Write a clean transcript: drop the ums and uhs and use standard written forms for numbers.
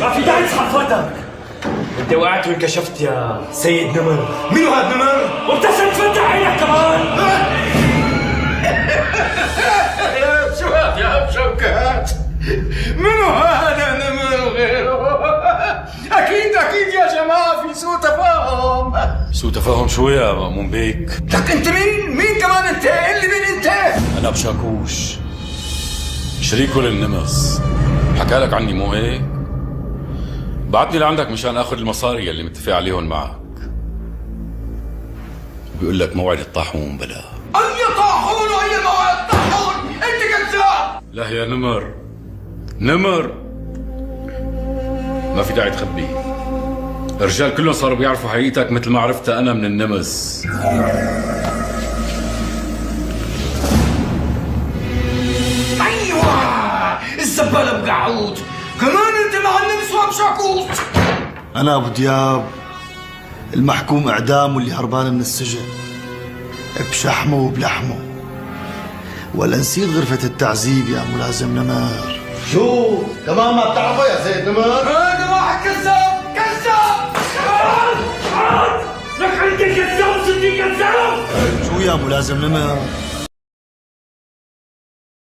ما في داعي تحفظك. انت وقعت وانكشفت يا سيد نمر. منو هاد نمر؟ وابتسم تفتح عينك كمان. يا شباب يا شوكات، منو هذا نمر غيره؟ اكيد يا جماعه في سوء تفاهم. سوء تفاهم شو يا مأمون بيك؟ لك انت مين كمان انت؟ اللي مين انت؟ انا بشاكوش شريكه للنمس. حكى لك عني مو هيك؟ بعتني لعندك مشان اخذ المصاري اللي متفق عليهم معك. بيقول لك موعد الطاحون بلا. اي طاحون واي موعد طاحون؟ انت كذاب. لا يا نمر ما في داعي تخبي. الرجال كلهم صاروا بيعرفوا حقيقتك مثل ما عرفتها انا من النمس. ايوه الزباله بقعود كمان انت مع النمس وابشاكوت. أنا أبو دياب المحكوم إعدام واللي هربان من السجن بشحمه وبلحمه. ولا نسيت غرفة التعذيب يا ملازم نمر؟ شو كمان ما بتعرفه يا سيد نمر؟ هذا واحد كذاب. عاد لك انت كذاب صدق كذاب. شو يا ملازم نمر؟